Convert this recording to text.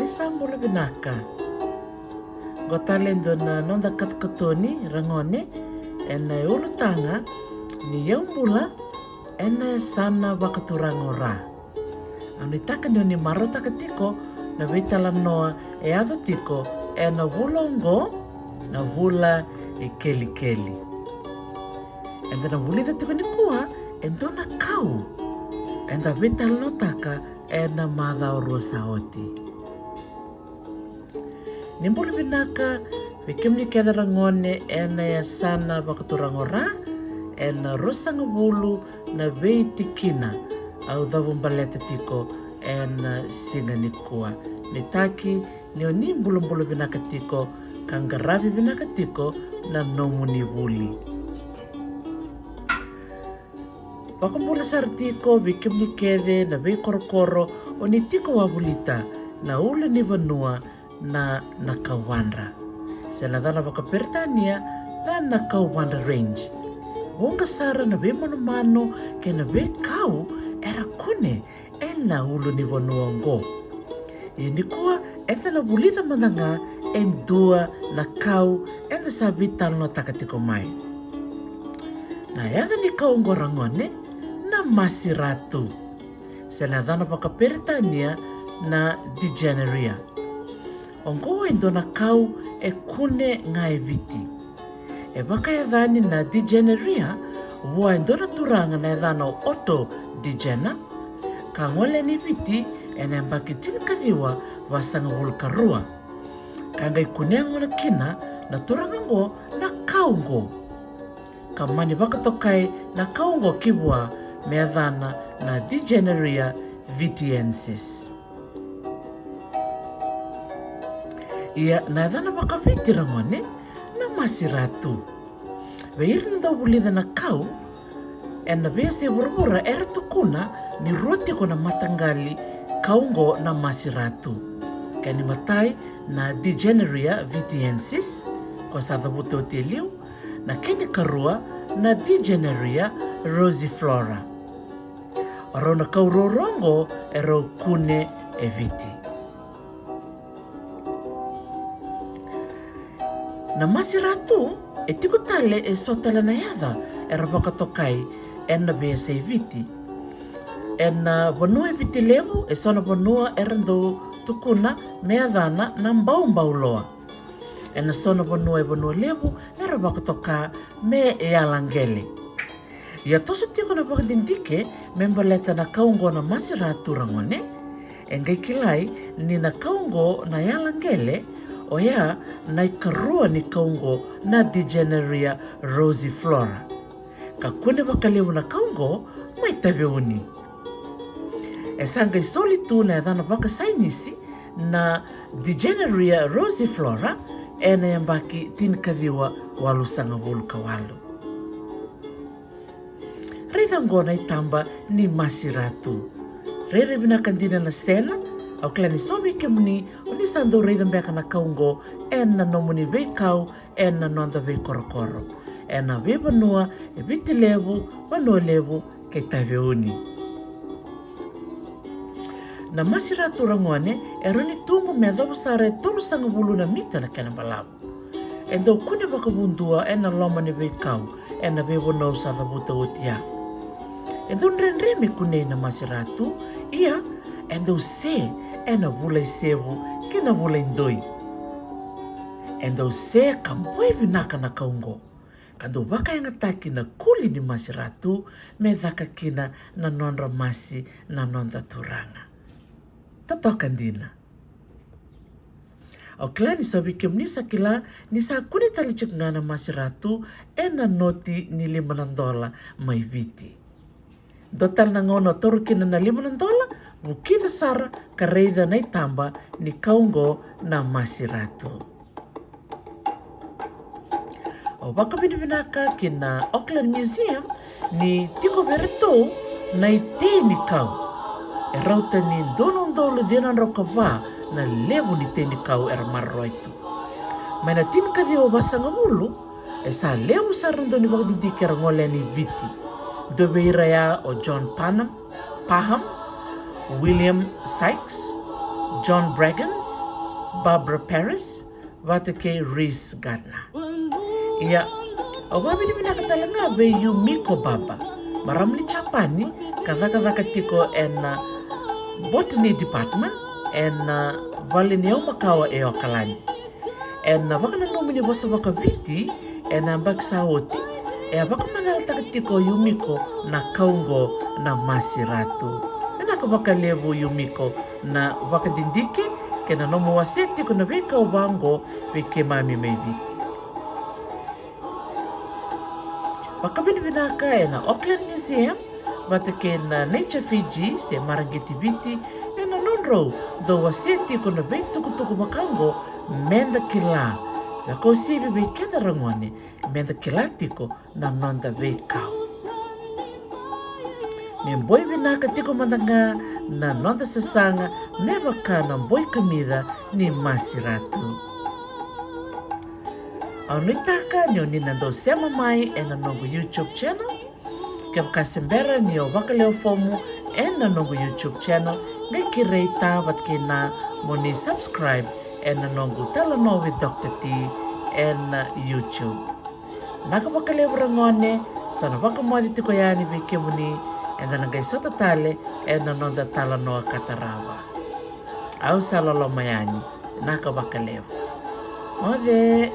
ni sambula binaka. Gotalendo na nonda katkatoni rangone ena ulutanga ni yambula ena sana wakaturangora. Anu itaka ni maro takatiko na vitala noa e ava tiko ena wulongo na wula e keli keli. Enda na wuli tiko ni kua endo na kau. Enda vitala no taka ena madha orosa oti. Nimbulu binaka vikimni kedara ngone ena ya sana wakaturangora ena rosanga wulu na vei tikina au dhavumbalete tiko ena singa nikua. Nitaki nio ni mbulu binaka tiko kangarabi binaka tiko na nomu ni wuli. Wakumbula sartiko vikimni kede na vei korokoro o ni tiko wabulita na ule ni vanua na Nakawandra. Senadana wakapertania na Nakawandra range. Wonga sara na be mano ke na be kau era kune ena ulu ni wanuango. Ini kua enta na bulita mandanga endua na kau enta sabital no takatiko mai. Na yaga ni kau ngorangone na masiratu. Senadana wakapertania na Degeneria. Ongo endo na kau e kune ngai viti. E waka e dhani na Degeneria, wua endo na turanga na e dhana o oto Degena, ka ngole ni viti e na mbaki tinkaviwa wasanga wulkarua. Ka ngai kune ngola kina na turanga ngo na kau ngo. Ka mani waka tokai na kau ngo kibwa me dhana na Degeneria vitiensis. Ia na dhana waka viti rangone na masiratu. Veiri nda wulida na kau ena vese burbura era tukuna ni roti kona matangali kaungo na masiratu. Kani matai na Degeneria vitiensis kwa sadhabuto teliu na keni karua na Degeneria rosiflora. Arona kau rorongo ero kune e viti. Na masiratu e tiko tale e sotala na yada e rabaka tokai ena bese viti. Ena vanua e viti levu e sona vanua e rando tukuna mea dhana na mbau loa. Ena sona vanua e vanua levu e rabaka toka me e alangele. Ia toso tiko na wakadindike membaleta na kaungo na masiratu rangone. Engai kilai ni na kaungo na yalangele o ya na ikarua ni kaungo na Degeneria rosiflora. Ka kune wakalewu na kaungo mai taveuni. E sanga isoli tu na dhana waka sainisi na Degeneria rosiflora e na yambaki tinkaviwa walusanga wuluka walu. Reitha ngona itamba ni masiratu. Rere binakandina na sena au klani sobi kemuni oni sando reida mbeka na kaungo ena nomuni vei kau ena nonda vei korokoro. Ena vei vanua e viti levu, vanua levu kei taveuni. Na masiratu rangone e roni tungu mea dhabu sare tolu sanga wulu na mita na kena balabu. Endo kune wakabundua ena loma ni vei kau ena vei vanua usada buta utia. Endo nrenremi kune na masiratu ia endo se ena vula sevu kena vula indoi. Endo se kampoi vinaka na kaungo. Kando waka yang ataki na kuli ni masiratu me dhaka kina na nonra masi na nonda turanga. Tatokan dina. O kila ni sabi kimnisa kila ni sa kuni talicik nga na masiratu ena noti ni $5 mai viti. Dotal na ngono toru kina na $5 bukida sara kareida na itamba ni kaungo na masiratu. O baka binibinaka kina Auckland Museum ni tiko bereto na ite ni kau. E rauta ni donondolo dinan rokava na lebu ni te ni kau era marro itu. Maina tin ka dio basanga mulu e sa lebu sarando ni bakdi dikera ngole ni viti. Dobeira ya o John Paham, William Sykes, John Braggins, Barbara Paris, vatake Reese Gardner. Ia, awami ni minakatalanga be Yumiko Baba. Maramni chapani, kadhaka tiko en botany department, en valineo makawa e okalani. En wakana nomini wasa wakaviti, en ambagsaoti, e wakamanal takatiko Yumiko na kaungo na masiratu. Menaka wakalevu Yumiko na wakadindike, kena nomo waseti kuna weka ubango weke mami meiviti. Wakabini vinaka na Auckland Museum, vatake na Nature Fiji se marangiti viti, na nonro do waseti kuna weka tukutuku makango menda kila. Wako sibi wekenda rangone menda kilatiko na nonda wekao. Memboi vinaka tiko mandanga na nonda sasanga mebaka na mboi kamida ni masiratu. Aunitaka ni oninando sema mai na nongo YouTube channel. Kebakasimbera ni o wakaleo fomu na nongo YouTube channel. Ngaki reita watkina moni subscribe na nongo talano with Dr. T na YouTube. Naka wakaleo rangone sana wakamwadi tiko yani wike muni na nangay sota tale na nonda talano katarawa. Au salolo mayani naka wakaleo. Ode.